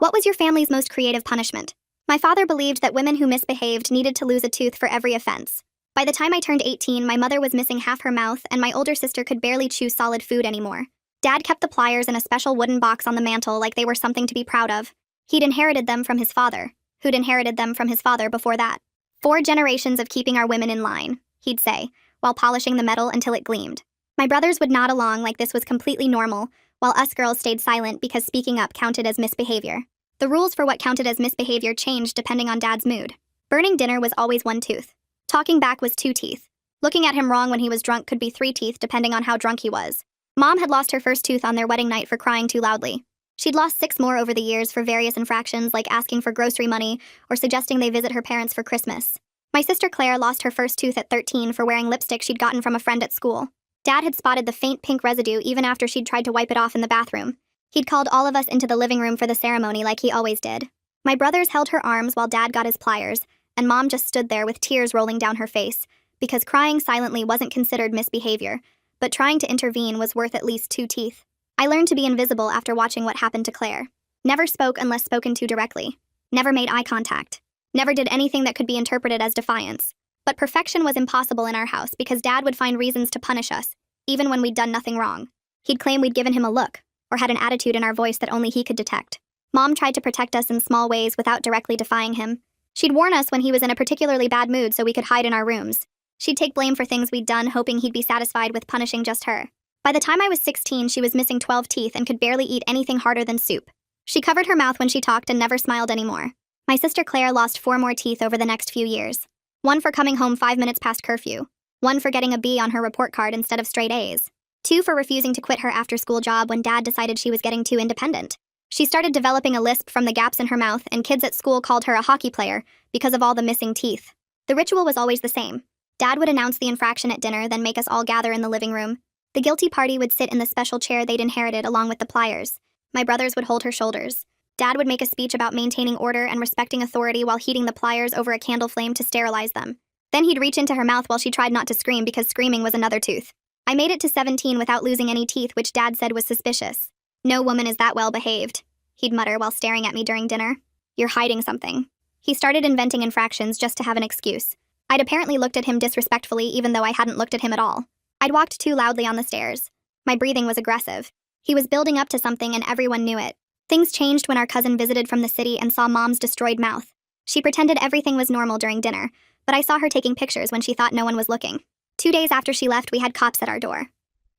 What was your family's most creative punishment? My father believed that women who misbehaved needed to lose a tooth for every offense. By the time I turned 18, my mother was missing half her mouth, and my older sister could barely chew solid food anymore. Dad kept the pliers in a special wooden box on the mantel like they were something to be proud of. He'd inherited them from his father, who'd inherited them from his father before that. 4 generations of keeping our women in line, he'd say, while polishing the metal until it gleamed. My brothers would nod along like this was completely normal, while us girls stayed silent because speaking up counted as misbehavior. The rules for what counted as misbehavior changed depending on Dad's mood. Burning dinner was always 1 tooth. Talking back was 2 teeth. Looking at him wrong when he was drunk could be 3 teeth depending on how drunk he was. Mom had lost her first tooth on their wedding night for crying too loudly. She'd lost 6 more over the years for various infractions like asking for grocery money or suggesting they visit her parents for Christmas. My sister Claire lost her first tooth at 13 for wearing lipstick she'd gotten from a friend at school. Dad had spotted the faint pink residue even after she'd tried to wipe it off in the bathroom. He'd called all of us into the living room for the ceremony like he always did. My brothers held her arms while Dad got his pliers, and Mom just stood there with tears rolling down her face, because crying silently wasn't considered misbehavior, but trying to intervene was worth at least 2 teeth. I learned to be invisible after watching what happened to Claire. Never spoke unless spoken to directly. Never made eye contact. Never did anything that could be interpreted as defiance. But perfection was impossible in our house because Dad would find reasons to punish us, even when we'd done nothing wrong. He'd claim we'd given him a look, or had an attitude in our voice that only he could detect. Mom tried to protect us in small ways without directly defying him. She'd warn us when he was in a particularly bad mood so we could hide in our rooms. She'd take blame for things we'd done, hoping he'd be satisfied with punishing just her. By the time I was 16, she was missing 12 teeth and could barely eat anything harder than soup. She covered her mouth when she talked and never smiled anymore. My sister Claire lost 4 more teeth over the next few years. 1 for coming home 5 minutes past curfew. 1 for getting a B on her report card instead of straight A's. 2 for refusing to quit her after-school job when Dad decided she was getting too independent. She started developing a lisp from the gaps in her mouth, and kids at school called her a hockey player because of all the missing teeth. The ritual was always the same. Dad would announce the infraction at dinner, then make us all gather in the living room. The guilty party would sit in the special chair they'd inherited along with the pliers. My brothers would hold her shoulders. Dad would make a speech about maintaining order and respecting authority while heating the pliers over a candle flame to sterilize them. Then he'd reach into her mouth while she tried not to scream because screaming was another tooth. I made it to 17 without losing any teeth, which Dad said was suspicious. "No woman is that well behaved," he'd mutter while staring at me during dinner. "You're hiding something." He started inventing infractions just to have an excuse. I'd apparently looked at him disrespectfully even though I hadn't looked at him at all. I'd walked too loudly on the stairs. My breathing was aggressive. He was building up to something and everyone knew it. Things changed when our cousin visited from the city and saw Mom's destroyed mouth. She pretended everything was normal during dinner, but I saw her taking pictures when she thought no one was looking. 2 days after she left, we had cops at our door.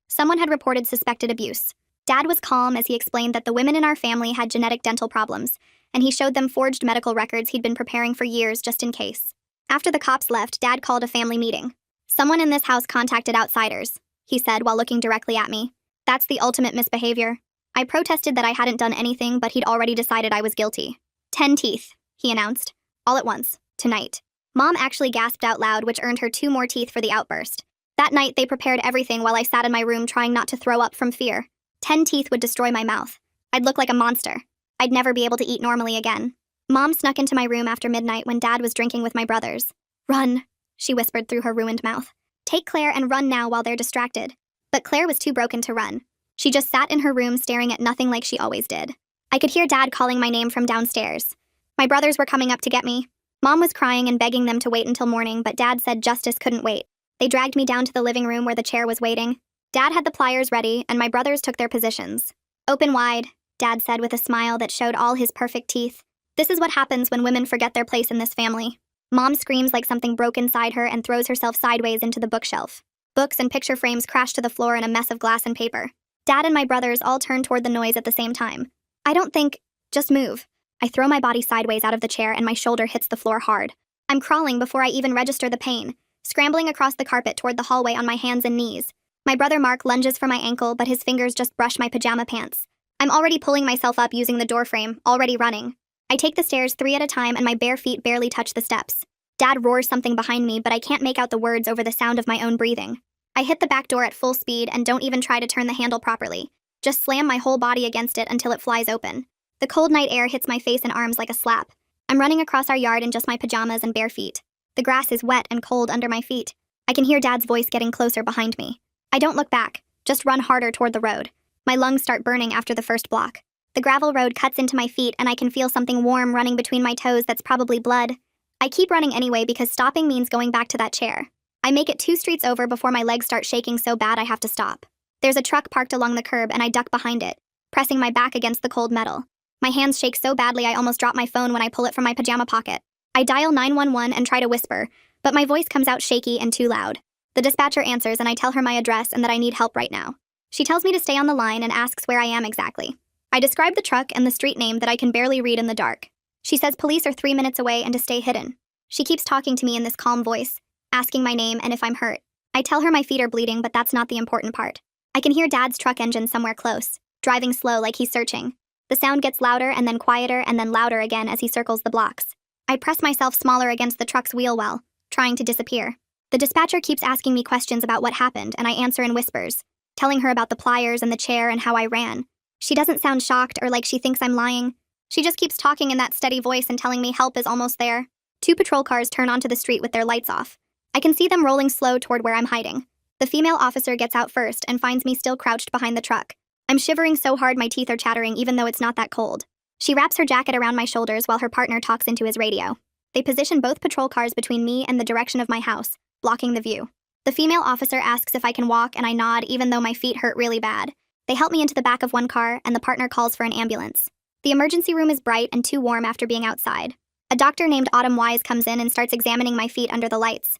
Someone had reported suspected abuse. Dad was calm as he explained that the women in our family had genetic dental problems, and he showed them forged medical records he'd been preparing for years just in case. After the cops left, Dad called a family meeting. "Someone in this house contacted outsiders," he said while looking directly at me. "That's the ultimate misbehavior." I protested that I hadn't done anything, but he'd already decided I was guilty. 10 teeth, he announced. All at once, tonight. Mom actually gasped out loud, which earned her 2 more teeth for the outburst. That night, they prepared everything while I sat in my room trying not to throw up from fear. 10 teeth would destroy my mouth. I'd look like a monster. I'd never be able to eat normally again. Mom snuck into my room after midnight when Dad was drinking with my brothers. "Run," she whispered through her ruined mouth. "Take Claire and run now while they're distracted." But Claire was too broken to run. She just sat in her room staring at nothing like she always did. I could hear Dad calling my name from downstairs. My brothers were coming up to get me. Mom was crying and begging them to wait until morning, but Dad said justice couldn't wait. They dragged me down to the living room where the chair was waiting. Dad had the pliers ready, and my brothers took their positions. "Open wide," Dad said with a smile that showed all his perfect teeth. "This is what happens when women forget their place in this family." Mom screams like something broke inside her and throws herself sideways into the bookshelf. Books and picture frames crash to the floor in a mess of glass and paper. Dad and my brothers all turn toward the noise at the same time. I don't think, just move. I throw my body sideways out of the chair and my shoulder hits the floor hard. I'm crawling before I even register the pain, scrambling across the carpet toward the hallway on my hands and knees. My brother Mark lunges for my ankle, but his fingers just brush my pajama pants. I'm already pulling myself up using the doorframe, already running. I take the stairs 3 at a time and my bare feet barely touch the steps. Dad roars something behind me, but I can't make out the words over the sound of my own breathing. I hit the back door at full speed and don't even try to turn the handle properly. Just slam my whole body against it until it flies open. The cold night air hits my face and arms like a slap. I'm running across our yard in just my pajamas and bare feet. The grass is wet and cold under my feet. I can hear Dad's voice getting closer behind me. I don't look back, just run harder toward the road. My lungs start burning after the first block. The gravel road cuts into my feet and I can feel something warm running between my toes that's probably blood. I keep running anyway because stopping means going back to that chair. I make it 2 streets over before my legs start shaking so bad I have to stop. There's a truck parked along the curb and I duck behind it, pressing my back against the cold metal. My hands shake so badly I almost drop my phone when I pull it from my pajama pocket. I dial 911 and try to whisper, but my voice comes out shaky and too loud. The dispatcher answers and I tell her my address and that I need help right now. She tells me to stay on the line and asks where I am exactly. I describe the truck and the street name that I can barely read in the dark. She says police are 3 minutes away and to stay hidden. She keeps talking to me in this calm voice, asking my name and if I'm hurt. I tell her my feet are bleeding, but that's not the important part. I can hear Dad's truck engine somewhere close, driving slow like he's searching. The sound gets louder and then quieter and then louder again as he circles the blocks. I press myself smaller against the truck's wheel well, trying to disappear. The dispatcher keeps asking me questions about what happened and I answer in whispers, telling her about the pliers and the chair and how I ran. She doesn't sound shocked or like she thinks I'm lying. She just keeps talking in that steady voice and telling me help is almost there. 2 patrol cars turn onto the street with their lights off. I can see them rolling slow toward where I'm hiding. The female officer gets out first and finds me still crouched behind the truck. I'm shivering so hard my teeth are chattering even though it's not that cold. She wraps her jacket around my shoulders while her partner talks into his radio. They position both patrol cars between me and the direction of my house, blocking the view. The female officer asks if I can walk and I nod even though my feet hurt really bad. They help me into the back of one car and the partner calls for an ambulance. The emergency room is bright and too warm after being outside. A doctor named Autumn Wise comes in and starts examining my feet under the lights.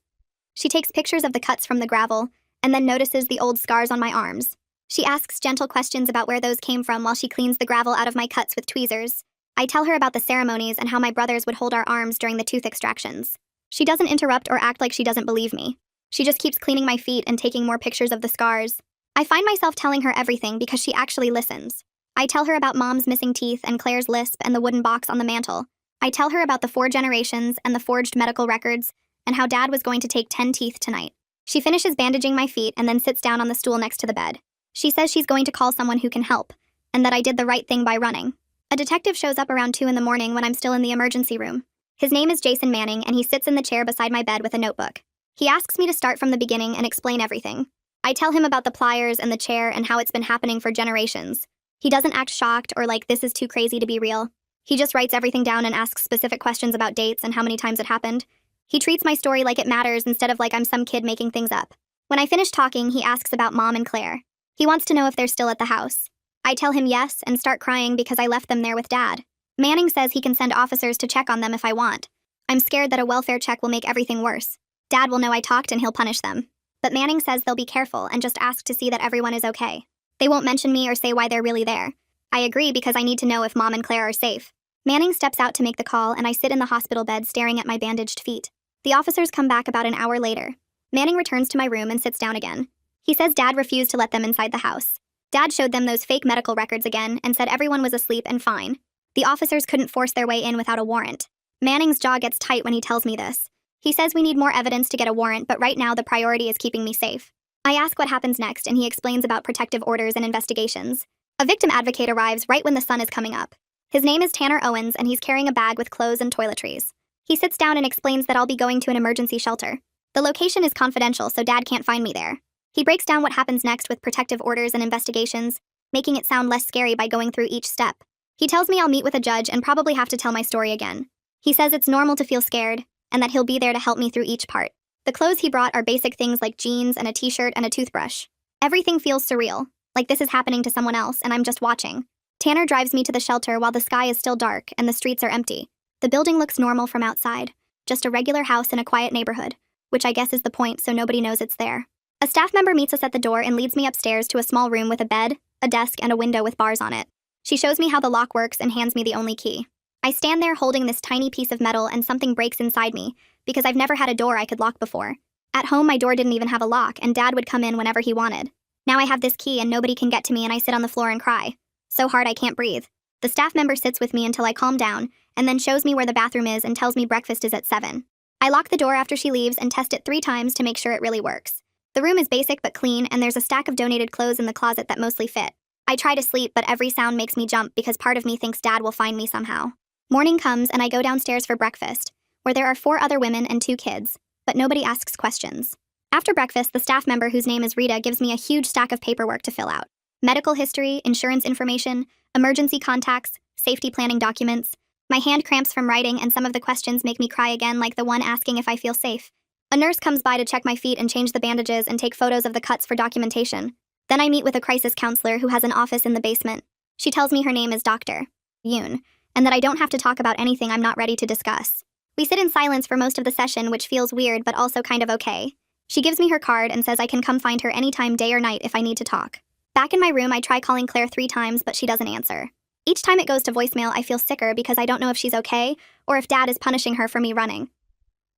She takes pictures of the cuts from the gravel and then notices the old scars on my arms. She asks gentle questions about where those came from while she cleans the gravel out of my cuts with tweezers. I tell her about the ceremonies and how my brothers would hold our arms during the tooth extractions. She doesn't interrupt or act like she doesn't believe me. She just keeps cleaning my feet and taking more pictures of the scars. I find myself telling her everything because she actually listens. I tell her about Mom's missing teeth and Claire's lisp and the wooden box on the mantel. I tell her about the 4 generations and the forged medical records and how Dad was going to take 10 teeth tonight. She finishes bandaging my feet and then sits down on the stool next to the bed. She says she's going to call someone who can help and that I did the right thing by running. A detective shows up around 2 in the morning when I'm still in the emergency room. His name is Jason Manning and he sits in the chair beside my bed with a notebook. He asks me to start from the beginning and explain everything. I tell him about the pliers and the chair and how it's been happening for generations. He doesn't act shocked or like this is too crazy to be real. He just writes everything down and asks specific questions about dates and how many times it happened. He treats my story like it matters instead of like I'm some kid making things up. When I finish talking, he asks about Mom and Claire. He wants to know if they're still at the house. I tell him yes and start crying because I left them there with Dad. Manning says he can send officers to check on them if I want. I'm scared that a welfare check will make everything worse. Dad will know I talked and he'll punish them. But Manning says they'll be careful and just ask to see that everyone is okay. They won't mention me or say why they're really there. I agree because I need to know if Mom and Claire are safe. Manning steps out to make the call and I sit in the hospital bed staring at my bandaged feet. The officers come back about an hour later. Manning returns to my room and sits down again. He says Dad refused to let them inside the house. Dad showed them those fake medical records again and said everyone was asleep and fine. The officers couldn't force their way in without a warrant. Manning's jaw gets tight when he tells me this. He says we need more evidence to get a warrant, but right now the priority is keeping me safe. I ask what happens next, and he explains about protective orders and investigations. A victim advocate arrives right when the sun is coming up. His name is Tanner Owens, and he's carrying a bag with clothes and toiletries. He sits down and explains that I'll be going to an emergency shelter. The location is confidential, so Dad can't find me there. He breaks down what happens next with protective orders and investigations, making it sound less scary by going through each step. He tells me I'll meet with a judge and probably have to tell my story again. He says it's normal to feel scared, and that he'll be there to help me through each part. The clothes he brought are basic things like jeans and a t-shirt and a toothbrush. Everything feels surreal, like this is happening to someone else and I'm just watching. Tanner drives me to the shelter while the sky is still dark and the streets are empty. The building looks normal from outside, just a regular house in a quiet neighborhood, which I guess is the point so nobody knows it's there. A staff member meets us at the door and leads me upstairs to a small room with a bed, a desk, and a window with bars on it. She shows me how the lock works and hands me the only key. I stand there holding this tiny piece of metal and something breaks inside me because I've never had a door I could lock before. At home, my door didn't even have a lock and Dad would come in whenever he wanted. Now I have this key and nobody can get to me and I sit on the floor and cry. So hard I can't breathe. The staff member sits with me until I calm down and then shows me where the bathroom is and tells me breakfast is at 7. I lock the door after she leaves and test it 3 times to make sure it really works. The room is basic but clean and there's a stack of donated clothes in the closet that mostly fit. I try to sleep but every sound makes me jump because part of me thinks Dad will find me somehow. Morning comes and I go downstairs for breakfast, where there are 4 other women and 2 kids, but nobody asks questions. After breakfast, the staff member whose name is Rita gives me a huge stack of paperwork to fill out. Medical history, insurance information, emergency contacts, safety planning documents. My hand cramps from writing, and some of the questions make me cry again, like the one asking if I feel safe. A nurse comes by to check my feet and change the bandages and take photos of the cuts for documentation. Then I meet with a crisis counselor who has an office in the basement. She tells me her name is Dr. Yoon, and that I don't have to talk about anything I'm not ready to discuss. We sit in silence for most of the session, which feels weird but also kind of okay. She gives me her card and says I can come find her anytime, day or night, if I need to talk. Back in my room, I try calling Claire 3 times, but she doesn't answer. Each time it goes to voicemail, I feel sicker because I don't know if she's okay or if Dad is punishing her for me running.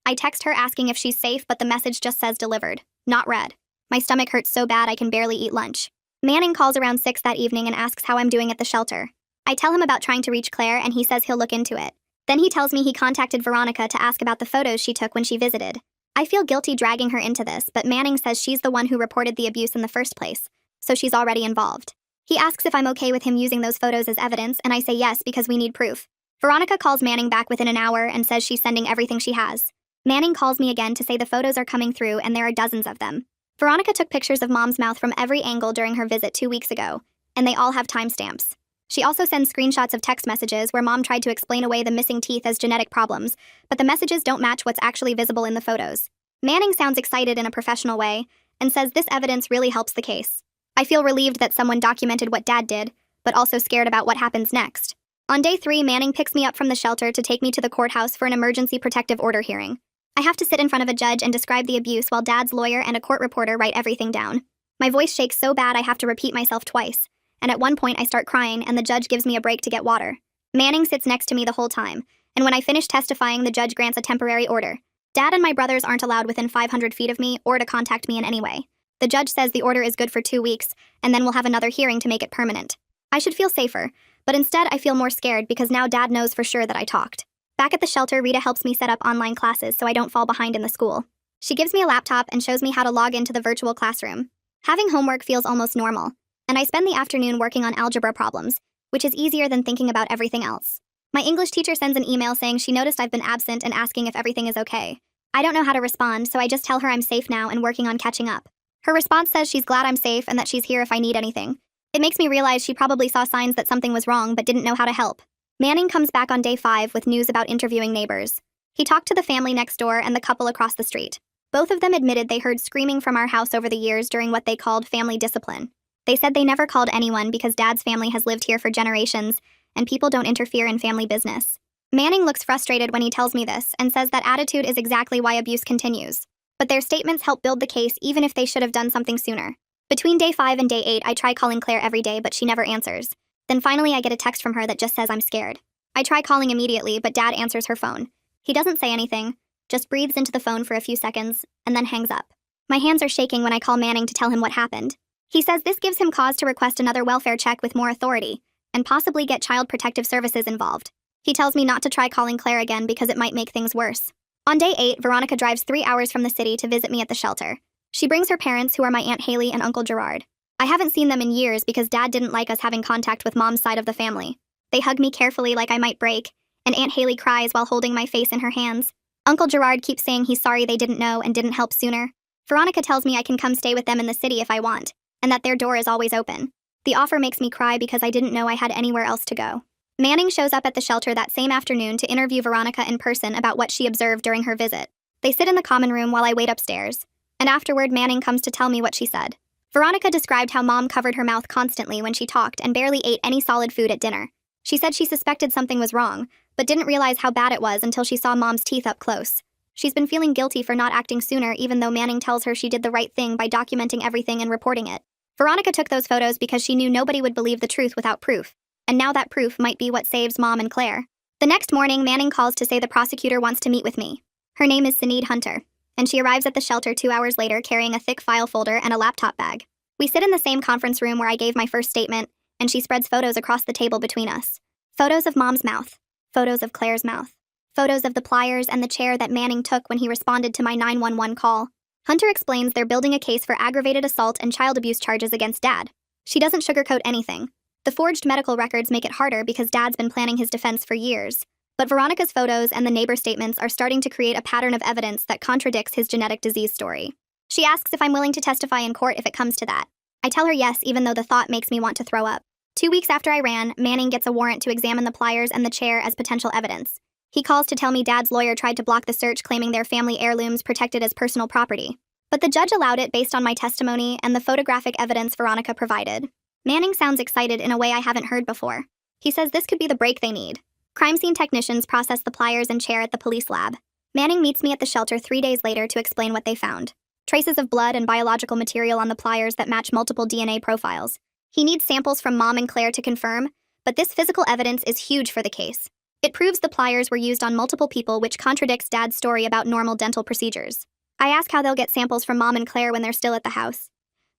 I text her asking if she's safe, but the message just says delivered, not read. My stomach hurts so bad I can barely eat lunch. Manning calls around 6 that evening and asks how I'm doing at the shelter. I tell him about trying to reach Claire, and he says he'll look into it. Then he tells me he contacted Veronica to ask about the photos she took when she visited. I feel guilty dragging her into this, but Manning says she's the one who reported the abuse in the first place, so she's already involved. He asks if I'm okay with him using those photos as evidence, and I say yes because we need proof. Veronica calls Manning back within an hour and says she's sending everything she has. Manning calls me again to say the photos are coming through and there are dozens of them. Veronica took pictures of Mom's mouth from every angle during her visit 2 weeks ago, and they all have timestamps. She also sends screenshots of text messages where Mom tried to explain away the missing teeth as genetic problems, but the messages don't match what's actually visible in the photos. Manning sounds excited in a professional way and says this evidence really helps the case. I feel relieved that someone documented what Dad did, but also scared about what happens next. On day 3, Manning picks me up from the shelter to take me to the courthouse for an emergency protective order hearing. I have to sit in front of a judge and describe the abuse while Dad's lawyer and a court reporter write everything down. My voice shakes so bad I have to repeat myself twice, and at one point I start crying and the judge gives me a break to get water. Manning sits next to me the whole time, and when I finish testifying, the judge grants a temporary order. Dad and my brothers aren't allowed within 500 feet of me or to contact me in any way. The judge says the order is good for 2 weeks, and then we'll have another hearing to make it permanent. I should feel safer, but instead I feel more scared because now Dad knows for sure that I talked. Back at the shelter, Rita helps me set up online classes so I don't fall behind in the school. She gives me a laptop and shows me how to log into the virtual classroom. Having homework feels almost normal, and I spend the afternoon working on algebra problems, which is easier than thinking about everything else. My English teacher sends an email saying she noticed I've been absent and asking if everything is okay. I don't know how to respond, so I just tell her I'm safe now and working on catching up. Her response says she's glad I'm safe and that she's here if I need anything. It makes me realize she probably saw signs that something was wrong but didn't know how to help. Manning comes back on day 5 with news about interviewing neighbors. He talked to the family next door and the couple across the street. Both of them admitted they heard screaming from our house over the years during what they called family discipline. They said they never called anyone because Dad's family has lived here for generations and people don't interfere in family business. Manning looks frustrated when he tells me this and says that attitude is exactly why abuse continues. But their statements help build the case even if they should have done something sooner. Between day 5 and day 8, I try calling Claire every day, but she never answers. Then finally I get a text from her that just says I'm scared. I try calling immediately, but Dad answers her phone. He doesn't say anything, just breathes into the phone for a few seconds, and then hangs up. My hands are shaking when I call Manning to tell him what happened. He says this gives him cause to request another welfare check with more authority, and possibly get Child Protective Services involved. He tells me not to try calling Claire again because it might make things worse. On day 8, Veronica drives 3 hours from the city to visit me at the shelter. She brings her parents, who are my Aunt Haley and Uncle Gerard. I haven't seen them in years because Dad didn't like us having contact with Mom's side of the family. They hug me carefully like I might break, and Aunt Haley cries while holding my face in her hands. Uncle Gerard keeps saying he's sorry they didn't know and didn't help sooner. Veronica tells me I can come stay with them in the city if I want, and that their door is always open. The offer makes me cry because I didn't know I had anywhere else to go. Manning shows up at the shelter that same afternoon to interview Veronica in person about what she observed during her visit. They sit in the common room while I wait upstairs, and afterward Manning comes to tell me what she said. Veronica described how Mom covered her mouth constantly when she talked and barely ate any solid food at dinner. She said she suspected something was wrong, but didn't realize how bad it was until she saw Mom's teeth up close. She's been feeling guilty for not acting sooner, even though Manning tells her she did the right thing by documenting everything and reporting it. Veronica took those photos because she knew nobody would believe the truth without proof, and now that proof might be what saves Mom and Claire. The next morning, Manning calls to say the prosecutor wants to meet with me. Her name is Sinead Hunter, and she arrives at the shelter 2 hours later carrying a thick file folder and a laptop bag. We sit in the same conference room where I gave my first statement, and she spreads photos across the table between us. Photos of Mom's mouth, photos of Claire's mouth, photos of the pliers and the chair that Manning took when he responded to my 911 call. Hunter explains they're building a case for aggravated assault and child abuse charges against Dad. She doesn't sugarcoat anything. The forged medical records make it harder because Dad's been planning his defense for years. But Veronica's photos and the neighbor statements are starting to create a pattern of evidence that contradicts his genetic disease story. She asks if I'm willing to testify in court if it comes to that. I tell her yes, even though the thought makes me want to throw up. 2 weeks after I ran, Manning gets a warrant to examine the pliers and the chair as potential evidence. He calls to tell me Dad's lawyer tried to block the search, claiming their family heirlooms protected as personal property. But the judge allowed it based on my testimony and the photographic evidence Veronica provided. Manning sounds excited in a way I haven't heard before. He says this could be the break they need. Crime scene technicians process the pliers and chair at the police lab. Manning meets me at the shelter 3 days later to explain what they found. Traces of blood and biological material on the pliers that match multiple DNA profiles. He needs samples from Mom and Claire to confirm, but this physical evidence is huge for the case. It proves the pliers were used on multiple people, which contradicts Dad's story about normal dental procedures. I ask how they'll get samples from Mom and Claire when they're still at the house.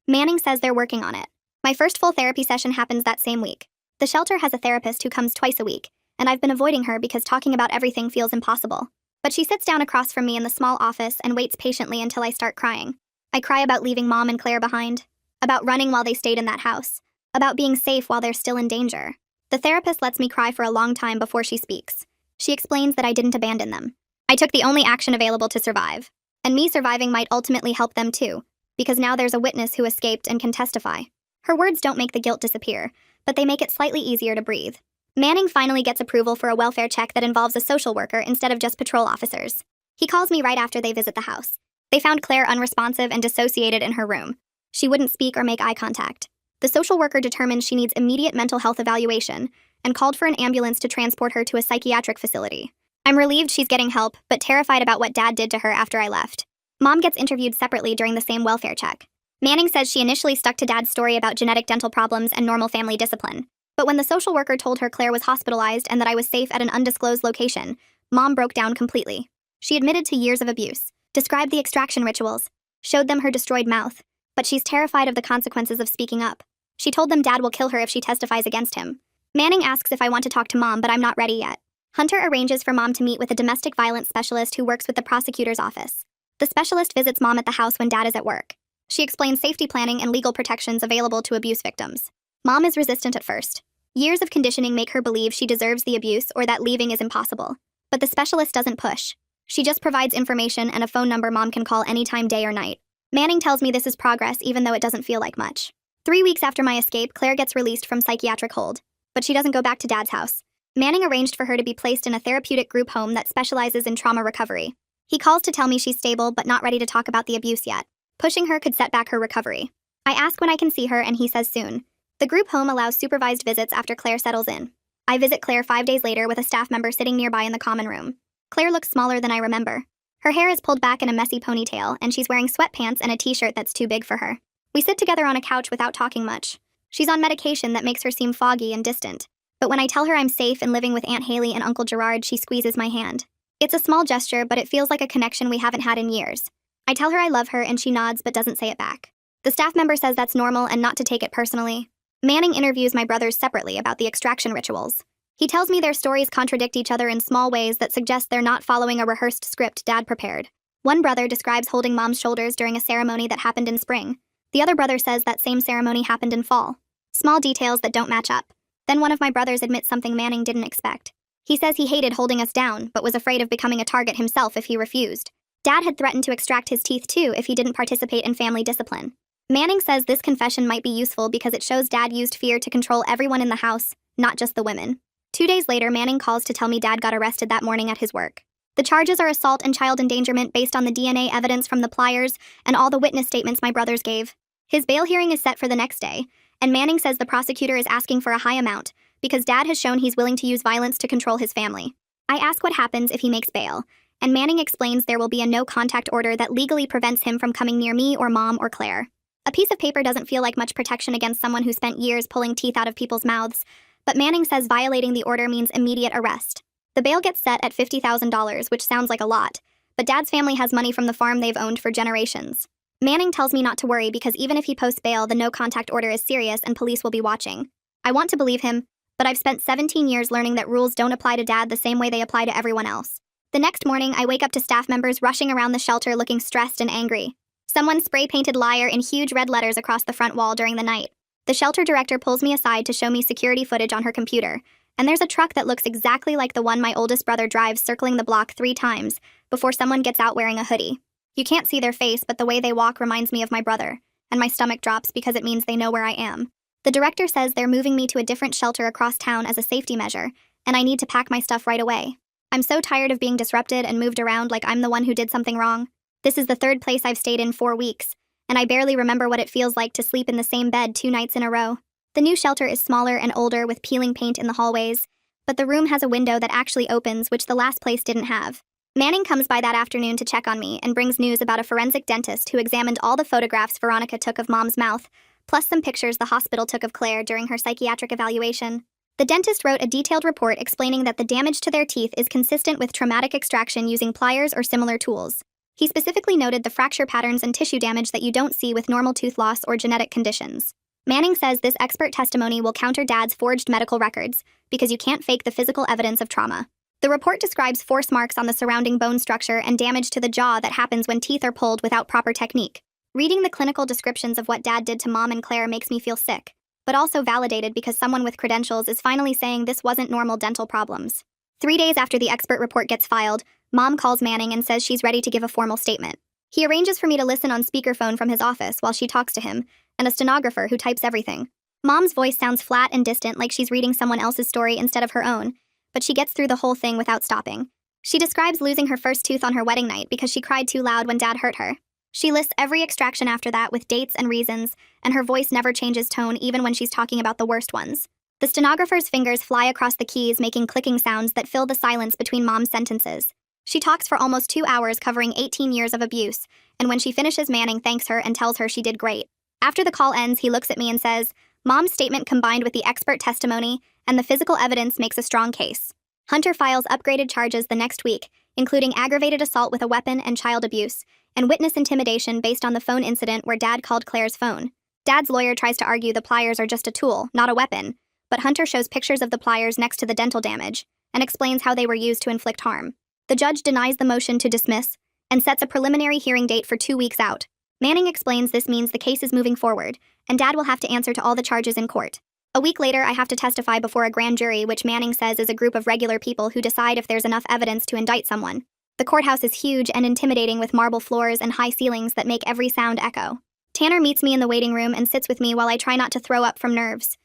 Manning says they're working on it. My first full therapy session happens that same week. The shelter has a therapist who comes twice a week, and I've been avoiding her because talking about everything feels impossible. But she sits down across from me in the small office and waits patiently until I start crying. I cry about leaving Mom and Claire behind, about running while they stayed in that house, about being safe while they're still in danger. The therapist lets me cry for a long time before she speaks. She explains that I didn't abandon them. I took the only action available to survive. And me surviving might ultimately help them too, because now there's a witness who escaped and can testify. Her words don't make the guilt disappear, but they make it slightly easier to breathe. Manning finally gets approval for a welfare check that involves a social worker instead of just patrol officers. He calls me right after they visit the house. They found Claire unresponsive and dissociated in her room. She wouldn't speak or make eye contact. The social worker determined she needs immediate mental health evaluation and called for an ambulance to transport her to a psychiatric facility. I'm relieved she's getting help, but terrified about what Dad did to her after I left. Mom gets interviewed separately during the same welfare check. Manning says she initially stuck to Dad's story about genetic dental problems and normal family discipline. But when the social worker told her Claire was hospitalized and that I was safe at an undisclosed location, Mom broke down completely. She admitted to years of abuse, described the extraction rituals, showed them her destroyed mouth, but she's terrified of the consequences of speaking up. She told them Dad will kill her if she testifies against him. Manning asks if I want to talk to Mom, but I'm not ready yet. Hunter arranges for Mom to meet with a domestic violence specialist who works with the prosecutor's office. The specialist visits Mom at the house when Dad is at work. She explains safety planning and legal protections available to abuse victims. Mom is resistant at first. Years of conditioning make her believe she deserves the abuse or that leaving is impossible. But the specialist doesn't push. She just provides information and a phone number Mom can call anytime, day or night. Manning tells me this is progress even though it doesn't feel like much. 3 weeks after my escape, Claire gets released from psychiatric hold. But she doesn't go back to Dad's house. Manning arranged for her to be placed in a therapeutic group home that specializes in trauma recovery. He calls to tell me she's stable but not ready to talk about the abuse yet. Pushing her could set back her recovery. I ask when I can see her and he says soon. The group home allows supervised visits after Claire settles in. I visit Claire 5 days later with a staff member sitting nearby in the common room. Claire looks smaller than I remember. Her hair is pulled back in a messy ponytail and she's wearing sweatpants and a t-shirt that's too big for her. We sit together on a couch without talking much. She's on medication that makes her seem foggy and distant. But when I tell her I'm safe and living with Aunt Haley and Uncle Gerard, she squeezes my hand. It's a small gesture, but it feels like a connection we haven't had in years. I tell her I love her and she nods but doesn't say it back. The staff member says that's normal and not to take it personally. Manning interviews my brothers separately about the extraction rituals. He tells me their stories contradict each other in small ways that suggest they're not following a rehearsed script Dad prepared. One brother describes holding Mom's shoulders during a ceremony that happened in spring. The other brother says that same ceremony happened in fall. Small details that don't match up. Then one of my brothers admits something Manning didn't expect. He says he hated holding us down, but was afraid of becoming a target himself if he refused. Dad had threatened to extract his teeth too if he didn't participate in family discipline. Manning says this confession might be useful because it shows Dad used fear to control everyone in the house, not just the women. 2 days later, Manning calls to tell me Dad got arrested that morning at his work. The charges are assault and child endangerment based on the DNA evidence from the pliers and all the witness statements my brothers gave. His bail hearing is set for the next day, and Manning says the prosecutor is asking for a high amount because Dad has shown he's willing to use violence to control his family. I ask what happens if he makes bail, and Manning explains there will be a no-contact order that legally prevents him from coming near me or Mom or Claire. A piece of paper doesn't feel like much protection against someone who spent years pulling teeth out of people's mouths, but Manning says violating the order means immediate arrest. The bail gets set at $50,000, which sounds like a lot, but Dad's family has money from the farm they've owned for generations. Manning tells me not to worry because even if he posts bail, the no-contact order is serious and police will be watching. I want to believe him, but I've spent 17 years learning that rules don't apply to Dad the same way they apply to everyone else. The next morning, I wake up to staff members rushing around the shelter looking stressed and angry. Someone spray-painted liar in huge red letters across the front wall during the night. The shelter director pulls me aside to show me security footage on her computer, and there's a truck that looks exactly like the one my oldest brother drives circling the block 3 times before someone gets out wearing a hoodie. You can't see their face, but the way they walk reminds me of my brother, and my stomach drops because it means they know where I am. The director says they're moving me to a different shelter across town as a safety measure, and I need to pack my stuff right away. I'm so tired of being disrupted and moved around like I'm the one who did something wrong. This is the third place I've stayed in 4 weeks, and I barely remember what it feels like to sleep in the same bed 2 nights in a row. The new shelter is smaller and older with peeling paint in the hallways, but the room has a window that actually opens, which the last place didn't have. Manning comes by that afternoon to check on me and brings news about a forensic dentist who examined all the photographs Veronica took of Mom's mouth, plus some pictures the hospital took of Claire during her psychiatric evaluation. The dentist wrote a detailed report explaining that the damage to their teeth is consistent with traumatic extraction using pliers or similar tools. He specifically noted the fracture patterns and tissue damage that you don't see with normal tooth loss or genetic conditions. Manning says this expert testimony will counter Dad's forged medical records, because you can't fake the physical evidence of trauma. The report describes force marks on the surrounding bone structure and damage to the jaw that happens when teeth are pulled without proper technique. Reading the clinical descriptions of what Dad did to Mom and Claire makes me feel sick, but also validated because someone with credentials is finally saying this wasn't normal dental problems. 3 days after the expert report gets filed, Mom calls Manning and says she's ready to give a formal statement. He arranges for me to listen on speakerphone from his office while she talks to him, and a stenographer who types everything. Mom's voice sounds flat and distant, like she's reading someone else's story instead of her own, but she gets through the whole thing without stopping. She describes losing her first tooth on her wedding night because she cried too loud when Dad hurt her. She lists every extraction after that with dates and reasons, and her voice never changes tone even when she's talking about the worst ones. The stenographer's fingers fly across the keys, making clicking sounds that fill the silence between Mom's sentences. She talks for almost 2 hours, covering 18 years of abuse, and when she finishes, Manning thanks her and tells her she did great. After the call ends, he looks at me and says, "Mom's statement combined with the expert testimony and the physical evidence makes a strong case." Hunter files upgraded charges the next week, including aggravated assault with a weapon and child abuse, and witness intimidation based on the phone incident where Dad called Claire's phone. Dad's lawyer tries to argue the pliers are just a tool, not a weapon, but Hunter shows pictures of the pliers next to the dental damage and explains how they were used to inflict harm. The judge denies the motion to dismiss and sets a preliminary hearing date for 2 weeks out. Manning explains this means the case is moving forward, and Dad will have to answer to all the charges in court. A week later, I have to testify before a grand jury, which Manning says is a group of regular people who decide if there's enough evidence to indict someone. The courthouse is huge and intimidating with marble floors and high ceilings that make every sound echo. Tanner meets me in the waiting room and sits with me while I try not to throw up from nerves.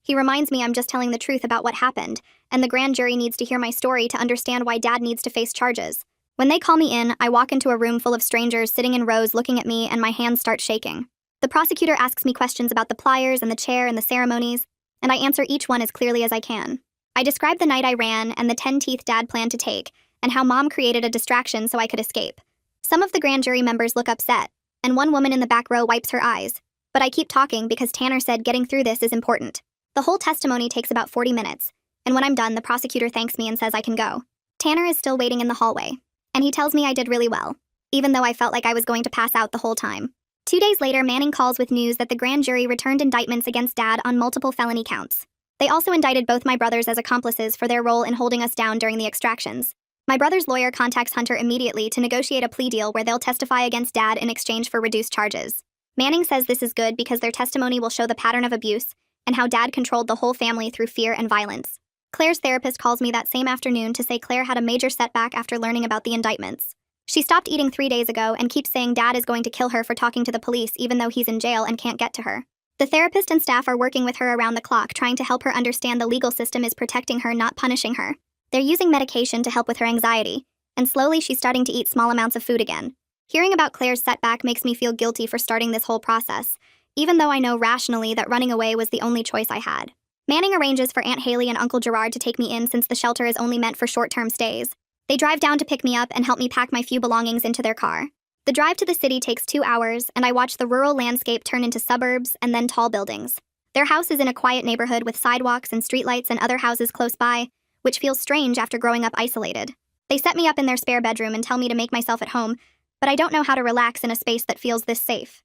He reminds me I'm just telling the truth about what happened, and the grand jury needs to hear my story to understand why Dad needs to face charges. When they call me in, I walk into a room full of strangers sitting in rows looking at me, and my hands start shaking. The prosecutor asks me questions about the pliers and the chair and the ceremonies, and I answer each one as clearly as I can. I describe the night I ran and the 10 teeth Dad planned to take, and how Mom created a distraction so I could escape. Some of the grand jury members look upset, and one woman in the back row wipes her eyes. But I keep talking because Tanner said getting through this is important. The whole testimony takes about 40 minutes, and when I'm done, the prosecutor thanks me and says I can go. Tanner is still waiting in the hallway, and he tells me I did really well, even though I felt like I was going to pass out the whole time. 2 days later, Manning calls with news that the grand jury returned indictments against Dad on multiple felony counts. They also indicted both my brothers as accomplices for their role in holding us down during the extractions. My brother's lawyer contacts Hunter immediately to negotiate a plea deal where they'll testify against Dad in exchange for reduced charges. Manning says this is good because their testimony will show the pattern of abuse and how Dad controlled the whole family through fear and violence. Claire's therapist calls me that same afternoon to say Claire had a major setback after learning about the indictments. She stopped eating 3 days ago and keeps saying Dad is going to kill her for talking to the police even though he's in jail and can't get to her. The therapist and staff are working with her around the clock, trying to help her understand the legal system is protecting her, not punishing her. They're using medication to help with her anxiety, and slowly she's starting to eat small amounts of food again. Hearing about Claire's setback makes me feel guilty for starting this whole process, even though I know rationally that running away was the only choice I had. Manning arranges for Aunt Haley and Uncle Gerard to take me in since the shelter is only meant for short-term stays. They drive down to pick me up and help me pack my few belongings into their car. The drive to the city takes 2 hours, and I watch the rural landscape turn into suburbs and then tall buildings. Their house is in a quiet neighborhood with sidewalks and streetlights and other houses close by, which feels strange after growing up isolated. They set me up in their spare bedroom and tell me to make myself at home, but I don't know how to relax in a space that feels this safe.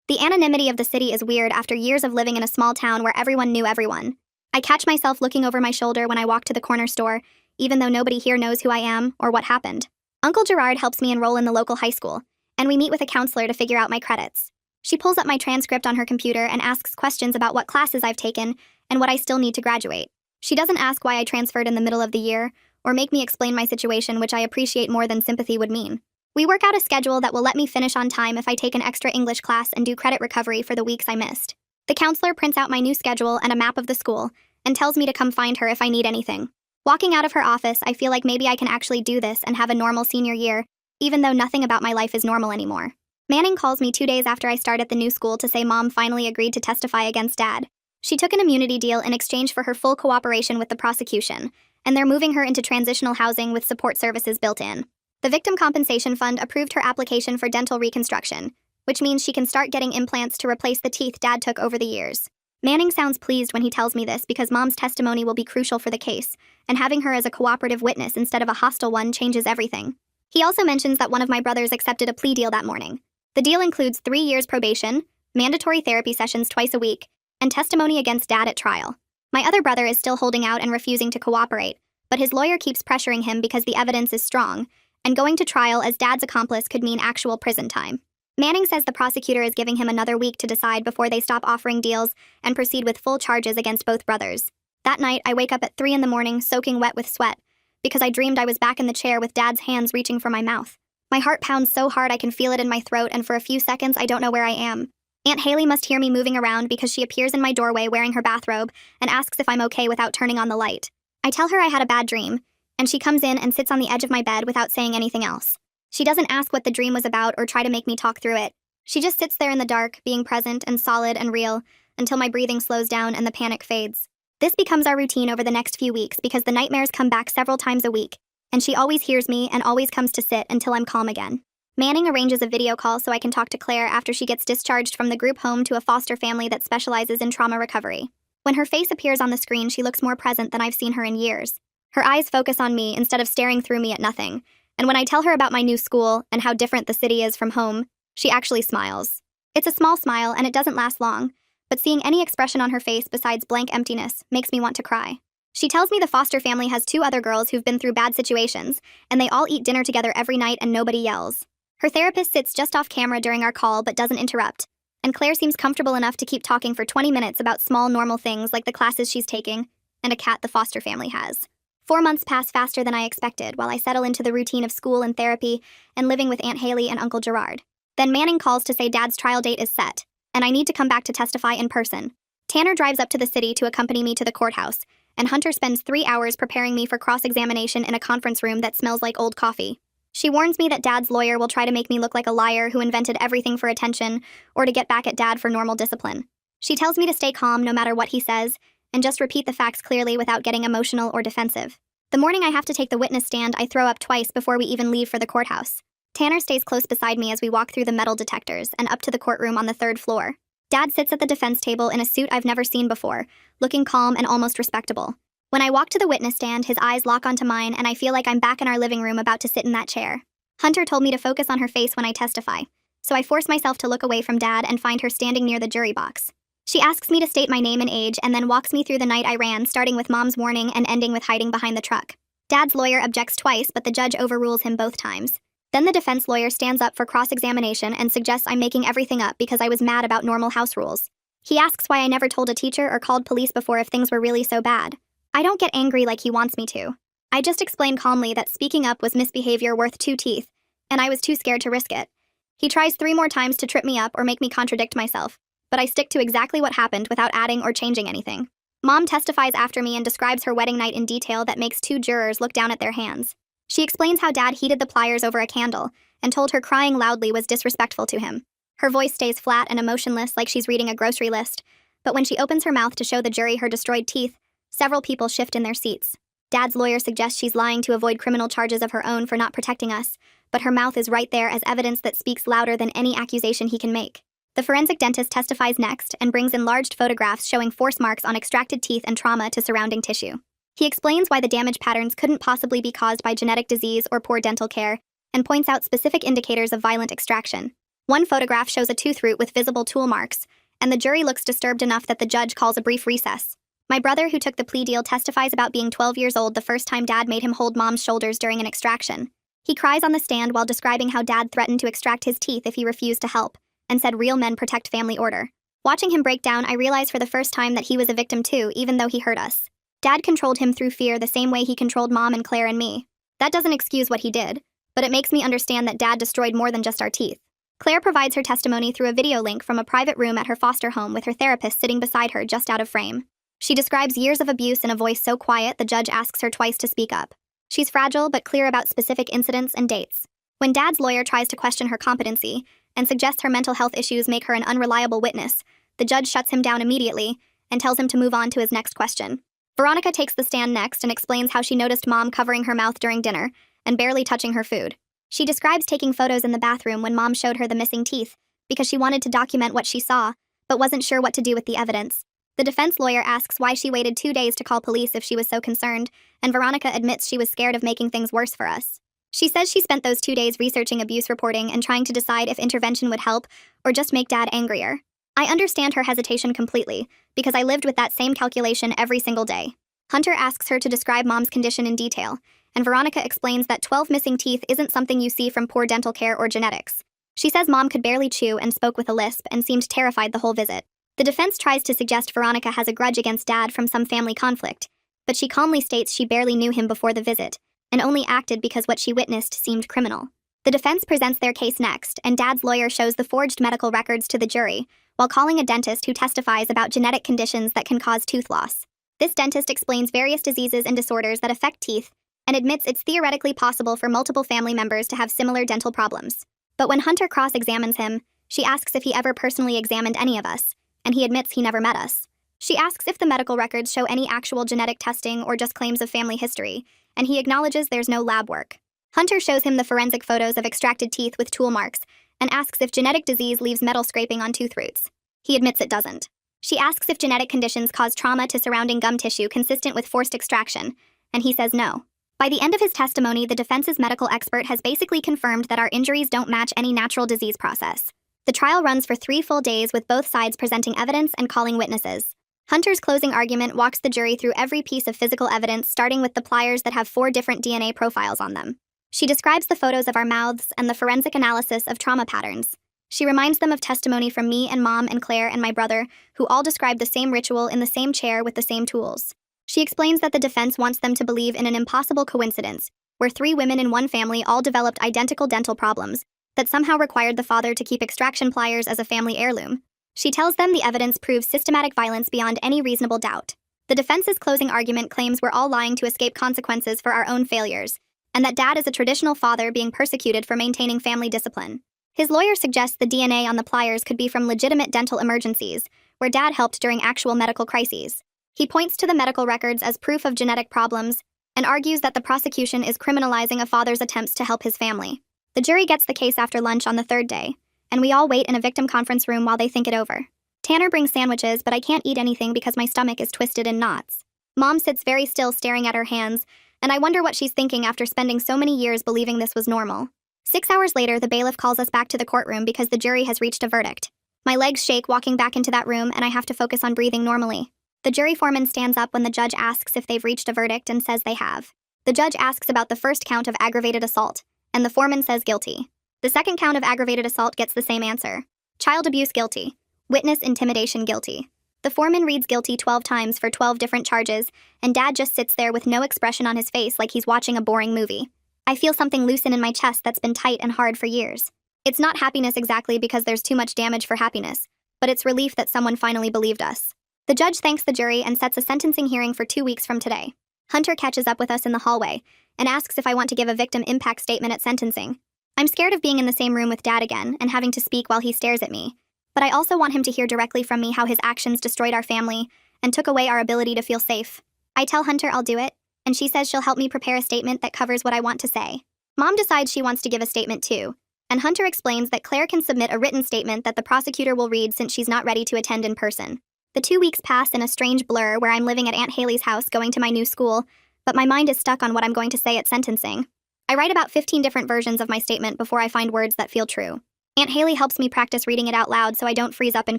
The anonymity of the city is weird after years of living in a small town where everyone knew everyone. I catch myself looking over my shoulder when I walk to the corner store, even though nobody here knows who I am or what happened. Uncle Gerard helps me enroll in the local high school, and we meet with a counselor to figure out my credits. She pulls up my transcript on her computer and asks questions about what classes I've taken and what I still need to graduate. She doesn't ask why I transferred in the middle of the year, or make me explain my situation, which I appreciate more than sympathy would mean. We work out a schedule that will let me finish on time if I take an extra English class and do credit recovery for the weeks I missed. The counselor prints out my new schedule and a map of the school and tells me to come find her if I need anything. Walking out of her office, I feel like maybe I can actually do this and have a normal senior year, even though nothing about my life is normal anymore. Manning calls me 2 days after I start at the new school to say Mom finally agreed to testify against Dad. She took an immunity deal in exchange for her full cooperation with the prosecution, and they're moving her into transitional housing with support services built in. The Victim Compensation Fund approved her application for dental reconstruction, which means she can start getting implants to replace the teeth Dad took over the years. Manning sounds pleased when he tells me this because Mom's testimony will be crucial for the case, and having her as a cooperative witness instead of a hostile one changes everything. He also mentions that one of my brothers accepted a plea deal that morning. The deal includes 3 years probation, mandatory therapy sessions twice a week, and testimony against Dad at trial. My other brother is still holding out and refusing to cooperate, but his lawyer keeps pressuring him because the evidence is strong, and going to trial as Dad's accomplice could mean actual prison time. Manning says the prosecutor is giving him another week to decide before they stop offering deals and proceed with full charges against both brothers. That night, I wake up at 3 in the morning, soaking wet with sweat, because I dreamed I was back in the chair with Dad's hands reaching for my mouth. My heart pounds so hard I can feel it in my throat, and for a few seconds I don't know where I am. Aunt Haley must hear me moving around because she appears in my doorway wearing her bathrobe and asks if I'm okay without turning on the light. I tell her I had a bad dream, and she comes in and sits on the edge of my bed without saying anything else. She doesn't ask what the dream was about or try to make me talk through it. She just sits there in the dark, being present and solid and real, until my breathing slows down and the panic fades. This becomes our routine over the next few weeks because the nightmares come back several times a week, and she always hears me and always comes to sit until I'm calm again. Manning arranges a video call so I can talk to Claire after she gets discharged from the group home to a foster family that specializes in trauma recovery. When her face appears on the screen, she looks more present than I've seen her in years. Her eyes focus on me instead of staring through me at nothing, and when I tell her about my new school and how different the city is from home, she actually smiles. It's a small smile and it doesn't last long, but seeing any expression on her face besides blank emptiness makes me want to cry. She tells me the foster family has 2 other girls who've been through bad situations, and they all eat dinner together every night and nobody yells. Her therapist sits just off camera during our call but doesn't interrupt, and Claire seems comfortable enough to keep talking for 20 minutes about small normal things like the classes she's taking and a cat the foster family has. 4 months pass faster than I expected while I settle into the routine of school and therapy and living with Aunt Haley and Uncle Gerard. Then Manning calls to say Dad's trial date is set, and I need to come back to testify in person. Tanner drives up to the city to accompany me to the courthouse, and Hunter spends 3 hours preparing me for cross-examination in a conference room that smells like old coffee. She warns me that Dad's lawyer will try to make me look like a liar who invented everything for attention or to get back at Dad for normal discipline. She tells me to stay calm no matter what he says, and just repeat the facts clearly without getting emotional or defensive. The morning I have to take the witness stand, I throw up twice before we even leave for the courthouse. Tanner stays close beside me as we walk through the metal detectors and up to the courtroom on the 3rd floor. Dad sits at the defense table in a suit I've never seen before, looking calm and almost respectable. When I walk to the witness stand, his eyes lock onto mine and I feel like I'm back in our living room about to sit in that chair. Hunter told me to focus on her face when I testify, so I force myself to look away from Dad and find her standing near the jury box. She asks me to state my name and age and then walks me through the night I ran, starting with Mom's warning and ending with hiding behind the truck. Dad's lawyer objects twice, but the judge overrules him both times. Then the defense lawyer stands up for cross-examination and suggests I'm making everything up because I was mad about normal house rules. He asks why I never told a teacher or called police before if things were really so bad. I don't get angry like he wants me to. I just explain calmly that speaking up was misbehavior worth 2 teeth, and I was too scared to risk it. He tries 3 more times to trip me up or make me contradict myself, but I stick to exactly what happened without adding or changing anything. Mom testifies after me and describes her wedding night in detail that makes 2 jurors look down at their hands. She explains how Dad heated the pliers over a candle and told her crying loudly was disrespectful to him. Her voice stays flat and emotionless like she's reading a grocery list, but when she opens her mouth to show the jury her destroyed teeth, several people shift in their seats. Dad's lawyer suggests she's lying to avoid criminal charges of her own for not protecting us, but her mouth is right there as evidence that speaks louder than any accusation he can make. The forensic dentist testifies next and brings enlarged photographs showing force marks on extracted teeth and trauma to surrounding tissue. He explains why the damage patterns couldn't possibly be caused by genetic disease or poor dental care, and points out specific indicators of violent extraction. One photograph shows a tooth root with visible tool marks, and the jury looks disturbed enough that the judge calls a brief recess. My brother, who took the plea deal, testifies about being 12 years old the first time Dad made him hold Mom's shoulders during an extraction. He cries on the stand while describing how Dad threatened to extract his teeth if he refused to help, and said real men protect family order. Watching him break down, I realize for the first time that he was a victim too, even though he hurt us. Dad controlled him through fear the same way he controlled Mom and Claire and me. That doesn't excuse what he did, but it makes me understand that Dad destroyed more than just our teeth. Claire provides her testimony through a video link from a private room at her foster home with her therapist sitting beside her just out of frame. She describes years of abuse in a voice so quiet the judge asks her twice to speak up. She's fragile but clear about specific incidents and dates. When Dad's lawyer tries to question her competency and suggests her mental health issues make her an unreliable witness, the judge shuts him down immediately and tells him to move on to his next question. Veronica takes the stand next and explains how she noticed Mom covering her mouth during dinner and barely touching her food. She describes taking photos in the bathroom when Mom showed her the missing teeth because she wanted to document what she saw, but wasn't sure what to do with the evidence. The defense lawyer asks why she waited 2 days to call police if she was so concerned, and Veronica admits she was scared of making things worse for us. She says she spent those 2 days researching abuse reporting and trying to decide if intervention would help or just make Dad angrier. I understand her hesitation completely, because I lived with that same calculation every single day. Hunter asks her to describe Mom's condition in detail, and Veronica explains that 12 missing teeth isn't something you see from poor dental care or genetics. She says Mom could barely chew and spoke with a lisp and seemed terrified the whole visit. The defense tries to suggest Veronica has a grudge against Dad from some family conflict, but she calmly states she barely knew him before the visit, and only acted because what she witnessed seemed criminal. The defense presents their case next, and Dad's lawyer shows the forged medical records to the jury, while calling a dentist who testifies about genetic conditions that can cause tooth loss. This dentist explains various diseases and disorders that affect teeth, and admits it's theoretically possible for multiple family members to have similar dental problems. But when Hunter cross-examines him, she asks if he ever personally examined any of us, and he admits he never met us. She asks if the medical records show any actual genetic testing or just claims of family history, and he acknowledges there's no lab work. Hunter shows him the forensic photos of extracted teeth with tool marks and asks if genetic disease leaves metal scraping on tooth roots. He admits it doesn't. She asks if genetic conditions cause trauma to surrounding gum tissue consistent with forced extraction, and he says no. By the end of his testimony, the defense's medical expert has basically confirmed that our injuries don't match any natural disease process. The trial runs for 3 full days with both sides presenting evidence and calling witnesses. Hunter's closing argument walks the jury through every piece of physical evidence, starting with the pliers that have 4 different DNA profiles on them. She describes the photos of our mouths and the forensic analysis of trauma patterns. She reminds them of testimony from me and Mom and Claire and my brother, who all described the same ritual in the same chair with the same tools. She explains that the defense wants them to believe in an impossible coincidence, where 3 women in one family all developed identical dental problems, that somehow required the father to keep extraction pliers as a family heirloom. She tells them the evidence proves systematic violence beyond any reasonable doubt. The defense's closing argument claims we're all lying to escape consequences for our own failures, and that Dad is a traditional father being persecuted for maintaining family discipline. His lawyer suggests the DNA on the pliers could be from legitimate dental emergencies, where Dad helped during actual medical crises. He points to the medical records as proof of genetic problems and argues that the prosecution is criminalizing a father's attempts to help his family. The jury gets the case after lunch on the 3rd day, and we all wait in a victim conference room while they think it over. Tanner brings sandwiches, but I can't eat anything because my stomach is twisted in knots. Mom sits very still staring at her hands, and I wonder what she's thinking after spending so many years believing this was normal. 6 hours later, the bailiff calls us back to the courtroom because the jury has reached a verdict. My legs shake walking back into that room, and I have to focus on breathing normally. The jury foreman stands up when the judge asks if they've reached a verdict and says they have. The judge asks about the first count of aggravated assault, and the foreman says guilty. The second count of aggravated assault gets the same answer. Child abuse guilty. Witness intimidation guilty. The foreman reads guilty 12 times for 12 different charges, and Dad just sits there with no expression on his face like he's watching a boring movie. I feel something loosen in my chest that's been tight and hard for years. It's not happiness exactly because there's too much damage for happiness, but it's relief that someone finally believed us. The judge thanks the jury and sets a sentencing hearing for 2 weeks from today. Hunter catches up with us in the hallway and asks if I want to give a victim impact statement at sentencing. I'm scared of being in the same room with Dad again and having to speak while he stares at me, but I also want him to hear directly from me how his actions destroyed our family and took away our ability to feel safe. I tell Hunter I'll do it, and she says she'll help me prepare a statement that covers what I want to say. Mom decides she wants to give a statement too, and Hunter explains that Claire can submit a written statement that the prosecutor will read since she's not ready to attend in person. The 2 weeks pass in a strange blur where I'm living at Aunt Haley's house going to my new school, but my mind is stuck on what I'm going to say at sentencing. I write about 15 different versions of my statement before I find words that feel true. Aunt Haley helps me practice reading it out loud so I don't freeze up in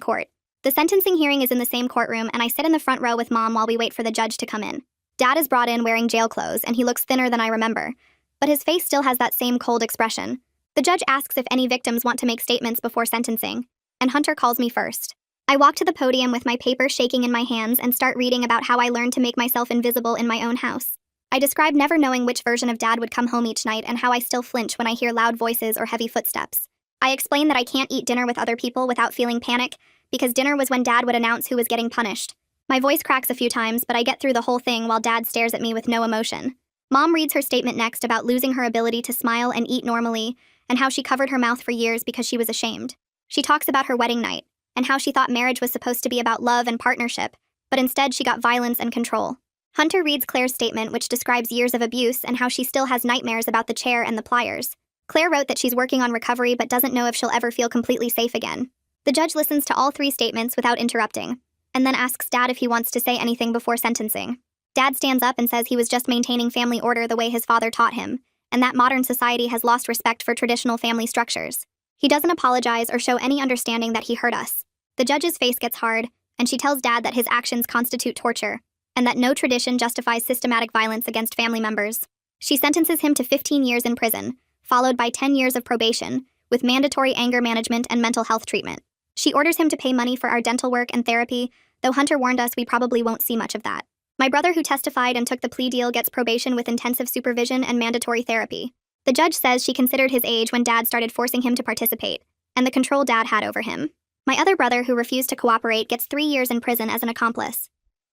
court. The sentencing hearing is in the same courtroom, and I sit in the front row with Mom while we wait for the judge to come in. Dad is brought in wearing jail clothes, and he looks thinner than I remember, but his face still has that same cold expression. The judge asks if any victims want to make statements before sentencing, and Hunter calls me first. I walk to the podium with my paper shaking in my hands and start reading about how I learned to make myself invisible in my own house. I describe never knowing which version of Dad would come home each night and how I still flinch when I hear loud voices or heavy footsteps. I explain that I can't eat dinner with other people without feeling panic, because dinner was when Dad would announce who was getting punished. My voice cracks a few times, but I get through the whole thing while Dad stares at me with no emotion. Mom reads her statement next about losing her ability to smile and eat normally, and how she covered her mouth for years because she was ashamed. She talks about her wedding night, and how she thought marriage was supposed to be about love and partnership, but instead she got violence and control. Hunter reads Claire's statement, which describes years of abuse and how she still has nightmares about the chair and the pliers. Claire wrote that she's working on recovery but doesn't know if she'll ever feel completely safe again. The judge listens to all three statements without interrupting, and then asks Dad if he wants to say anything before sentencing. Dad stands up and says he was just maintaining family order the way his father taught him, and that modern society has lost respect for traditional family structures. He doesn't apologize or show any understanding that he hurt us. The judge's face gets hard, and she tells Dad that his actions constitute torture, and that no tradition justifies systematic violence against family members. She sentences him to 15 years in prison, followed by 10 years of probation, with mandatory anger management and mental health treatment. She orders him to pay money for our dental work and therapy, though Hunter warned us we probably won't see much of that. My brother, who testified and took the plea deal, gets probation with intensive supervision and mandatory therapy. The judge says she considered his age when Dad started forcing him to participate, and the control Dad had over him. My other brother, who refused to cooperate, gets 3 years in prison as an accomplice.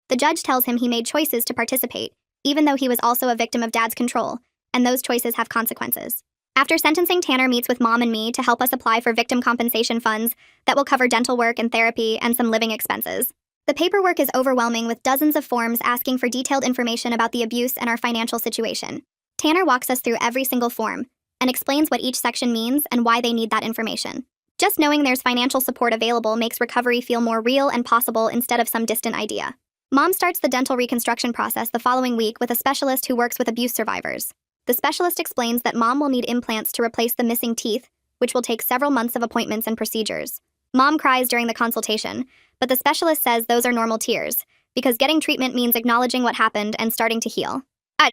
The judge tells him he made choices to participate, even though he was also a victim of Dad's control, and those choices have consequences. After sentencing, Tanner meets with Mom and me to help us apply for victim compensation funds that will cover dental work and therapy and some living expenses. The paperwork is overwhelming, with dozens of forms asking for detailed information about the abuse and our financial situation. Tanner walks us through every single form and explains what each section means and why they need that information. Just knowing there's financial support available makes recovery feel more real and possible instead of some distant idea. Mom starts the dental reconstruction process the following week with a specialist who works with abuse survivors. The specialist explains that Mom will need implants to replace the missing teeth, which will take several months of appointments and procedures. Mom cries during the consultation, but the specialist says those are normal tears, because getting treatment means acknowledging what happened and starting to heal.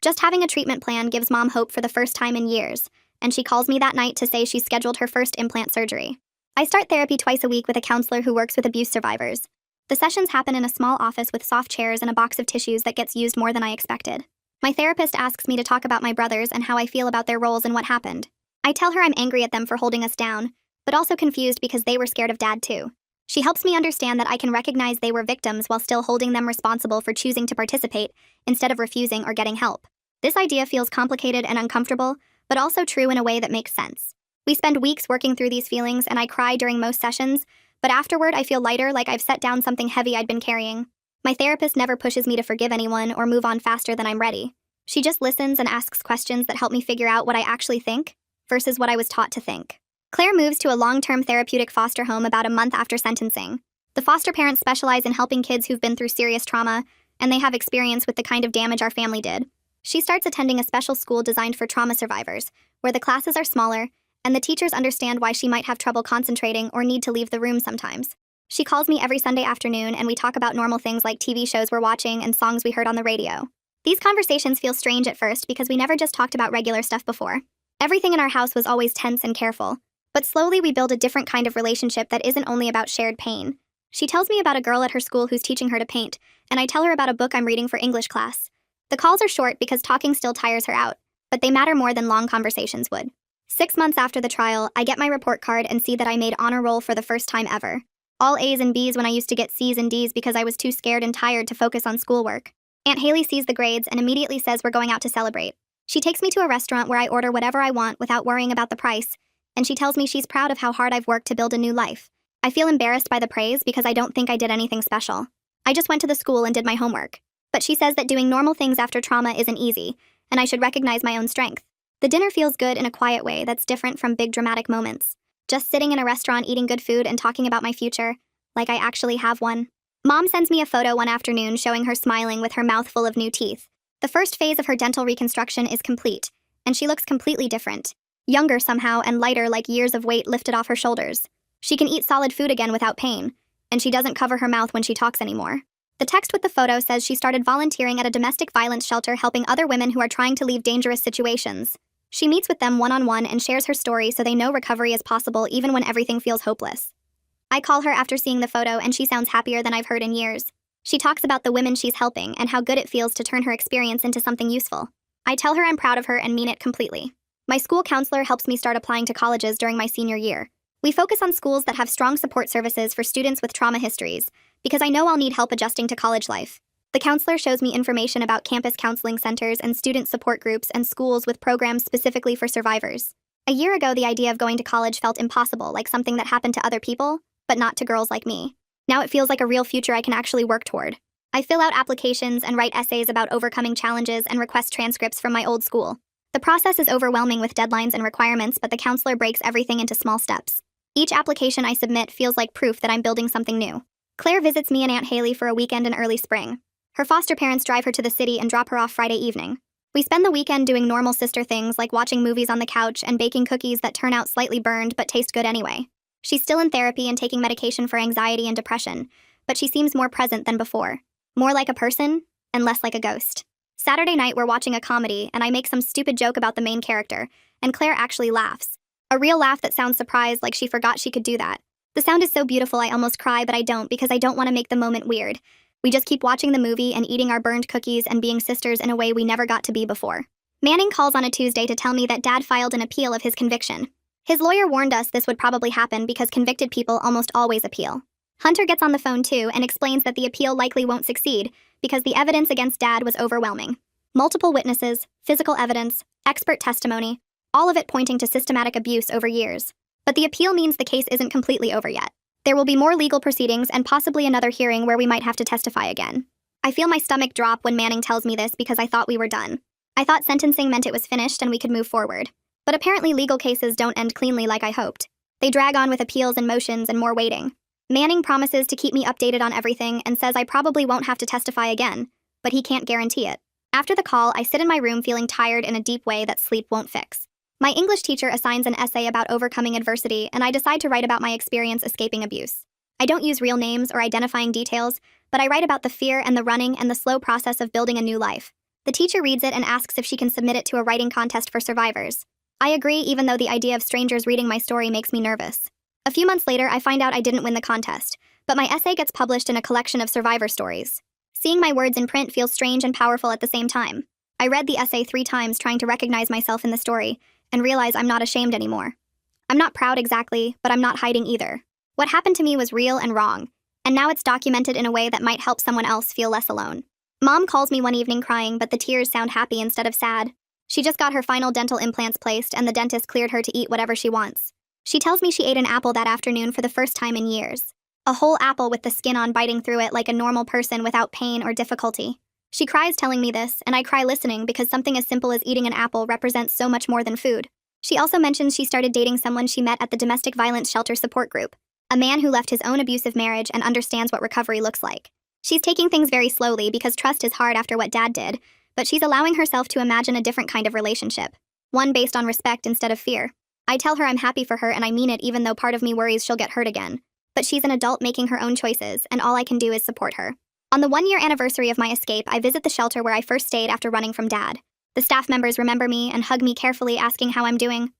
Just having a treatment plan gives Mom hope for the first time in years, and she calls me that night to say she's scheduled her first implant surgery. I start therapy twice a week with a counselor who works with abuse survivors. The sessions happen in a small office with soft chairs and a box of tissues that gets used more than I expected. My therapist asks me to talk about my brothers and how I feel about their roles and what happened. I tell her I'm angry at them for holding us down, but also confused because they were scared of Dad too. She helps me understand that I can recognize they were victims while still holding them responsible for choosing to participate instead of refusing or getting help. This idea feels complicated and uncomfortable, but also true in a way that makes sense. We spend weeks working through these feelings, and I cry during most sessions, but afterward I feel lighter, like I've set down something heavy I'd been carrying. My therapist never pushes me to forgive anyone or move on faster than I'm ready. She just listens and asks questions that help me figure out what I actually think versus what I was taught to think. Claire moves to a long-term therapeutic foster home about a month after sentencing. The foster parents specialize in helping kids who've been through serious trauma, and they have experience with the kind of damage our family did. She starts attending a special school designed for trauma survivors, where the classes are smaller, and the teachers understand why she might have trouble concentrating or need to leave the room sometimes. She calls me every Sunday afternoon, and we talk about normal things like TV shows we're watching and songs we heard on the radio. These conversations feel strange at first because we never just talked about regular stuff before. Everything in our house was always tense and careful. But slowly we build a different kind of relationship that isn't only about shared pain. She tells me about a girl at her school who's teaching her to paint, and I tell her about a book I'm reading for English class. The calls are short because talking still tires her out, but they matter more than long conversations would. 6 months after the trial, I get my report card and see that I made honor roll for the first time ever. All A's and B's when I used to get C's and D's because I was too scared and tired to focus on schoolwork. Aunt Haley sees the grades and immediately says we're going out to celebrate. She takes me to a restaurant where I order whatever I want without worrying about the price, and she tells me she's proud of how hard I've worked to build a new life. I feel embarrassed by the praise because I don't think I did anything special. I just went to the school and did my homework. But she says that doing normal things after trauma isn't easy, and I should recognize my own strength. The dinner feels good in a quiet way that's different from big dramatic moments. Just sitting in a restaurant eating good food and talking about my future, like I actually have one. Mom sends me a photo one afternoon showing her smiling with her mouth full of new teeth. The first phase of her dental reconstruction is complete, and she looks completely different. Younger somehow and lighter, like years of weight lifted off her shoulders. She can eat solid food again without pain, and she doesn't cover her mouth when she talks anymore. The text with the photo says she started volunteering at a domestic violence shelter helping other women who are trying to leave dangerous situations. She meets with them one-on-one and shares her story so they know recovery is possible even when everything feels hopeless. I call her after seeing the photo and she sounds happier than I've heard in years. She talks about the women she's helping and how good it feels to turn her experience into something useful. I tell her I'm proud of her and mean it completely. My school counselor helps me start applying to colleges during my senior year. We focus on schools that have strong support services for students with trauma histories, because I know I'll need help adjusting to college life. The counselor shows me information about campus counseling centers and student support groups and schools with programs specifically for survivors. A year ago, the idea of going to college felt impossible, like something that happened to other people, but not to girls like me. Now it feels like a real future I can actually work toward. I fill out applications and write essays about overcoming challenges and request transcripts from my old school. The process is overwhelming with deadlines and requirements, but the counselor breaks everything into small steps. Each application I submit feels like proof that I'm building something new. Claire visits me and Aunt Haley for a weekend in early spring. Her foster parents drive her to the city and drop her off Friday evening. We spend the weekend doing normal sister things like watching movies on the couch and baking cookies that turn out slightly burned but taste good anyway. She's still in therapy and taking medication for anxiety and depression, but she seems more present than before. More like a person, and less like a ghost. Saturday night, we're watching a comedy, and I make some stupid joke about the main character, and Claire actually laughs. A real laugh that sounds surprised, like she forgot she could do that. The sound is so beautiful I almost cry, but I don't because I don't want to make the moment weird. We just keep watching the movie and eating our burned cookies and being sisters in a way we never got to be before. Manning calls on a Tuesday to tell me that Dad filed an appeal of his conviction. His lawyer warned us this would probably happen because convicted people almost always appeal. Hunter gets on the phone too and explains that the appeal likely won't succeed because the evidence against Dad was overwhelming. Multiple witnesses, physical evidence, expert testimony, all of it pointing to systematic abuse over years. But the appeal means the case isn't completely over yet. There will be more legal proceedings and possibly another hearing where we might have to testify again. I feel my stomach drop when Manning tells me this because I thought we were done. I thought sentencing meant it was finished and we could move forward. But apparently legal cases don't end cleanly like I hoped. They drag on with appeals and motions and more waiting. Manning promises to keep me updated on everything and says I probably won't have to testify again, but he can't guarantee it. After the call, I sit in my room feeling tired in a deep way that sleep won't fix. My English teacher assigns an essay about overcoming adversity, and I decide to write about my experience escaping abuse. I don't use real names or identifying details, but I write about the fear and the running and the slow process of building a new life. The teacher reads it and asks if she can submit it to a writing contest for survivors. I agree, even though the idea of strangers reading my story makes me nervous. A few months later, I find out I didn't win the contest, but my essay gets published in a collection of survivor stories. Seeing my words in print feels strange and powerful at the same time. I read the essay 3 times trying to recognize myself in the story, and realize I'm not ashamed anymore. I'm not proud exactly, but I'm not hiding either. What happened to me was real and wrong, and now it's documented in a way that might help someone else feel less alone. Mom calls me one evening crying, but the tears sound happy instead of sad. She just got her final dental implants placed, and the dentist cleared her to eat whatever she wants. She tells me she ate an apple that afternoon for the first time in years. A whole apple with the skin on, biting through it like a normal person without pain or difficulty. She cries telling me this, and I cry listening because something as simple as eating an apple represents so much more than food. She also mentions she started dating someone she met at the domestic violence shelter support group, a man who left his own abusive marriage and understands what recovery looks like. She's taking things very slowly because trust is hard after what Dad did, but she's allowing herself to imagine a different kind of relationship, one based on respect instead of fear. I tell her I'm happy for her and I mean it, even though part of me worries she'll get hurt again. But she's an adult making her own choices, and all I can do is support her. On the 1-year anniversary of my escape, I visit the shelter where I first stayed after running from Dad. The staff members remember me and hug me carefully, asking how I'm doing.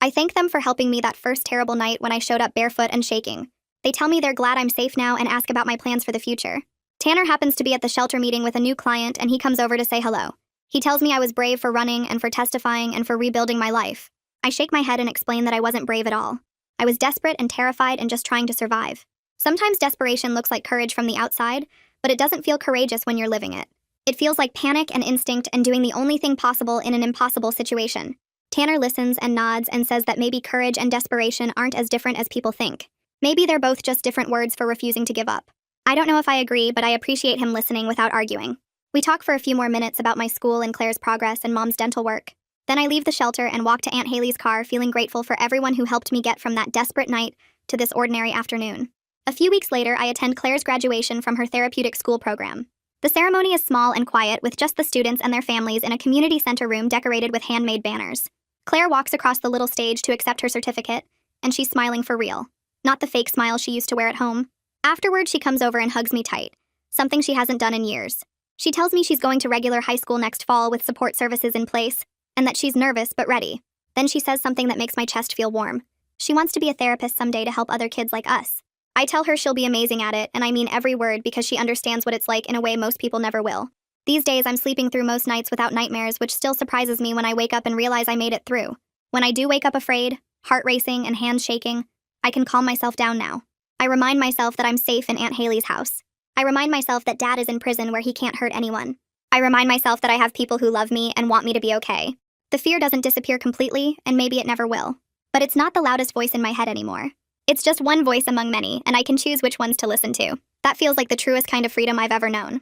I thank them for helping me that first terrible night when I showed up barefoot and shaking. They tell me they're glad I'm safe now and ask about my plans for the future. Tanner happens to be at the shelter meeting with a new client, and he comes over to say hello. He tells me I was brave for running and for testifying and for rebuilding my life. I shake my head and explain that I wasn't brave at all. I was desperate and terrified and just trying to survive. Sometimes desperation looks like courage from the outside, but it doesn't feel courageous when you're living it. It feels like panic and instinct and doing the only thing possible in an impossible situation. Tanner listens and nods and says that maybe courage and desperation aren't as different as people think. Maybe they're both just different words for refusing to give up. I don't know if I agree, but I appreciate him listening without arguing. We talk for a few more minutes about my school and Claire's progress and Mom's dental work. Then I leave the shelter and walk to Aunt Haley's car, feeling grateful for everyone who helped me get from that desperate night to this ordinary afternoon. A few weeks later, I attend Claire's graduation from her therapeutic school program. The ceremony is small and quiet, with just the students and their families in a community center room decorated with handmade banners. Claire walks across the little stage to accept her certificate, and she's smiling for real. Not the fake smile she used to wear at home. Afterward, she comes over and hugs me tight, something she hasn't done in years. She tells me she's going to regular high school next fall with support services in place, and that she's nervous but ready. Then she says something that makes my chest feel warm. She wants to be a therapist someday to help other kids like us. I tell her she'll be amazing at it, and I mean every word because she understands what it's like in a way most people never will. These days, I'm sleeping through most nights without nightmares, which still surprises me when I wake up and realize I made it through. When I do wake up afraid, heart racing, and hands shaking, I can calm myself down now. I remind myself that I'm safe in Aunt Haley's house. I remind myself that Dad is in prison where he can't hurt anyone. I remind myself that I have people who love me and want me to be okay. The fear doesn't disappear completely, and maybe it never will. But it's not the loudest voice in my head anymore. It's just one voice among many, and I can choose which ones to listen to. That feels like the truest kind of freedom I've ever known.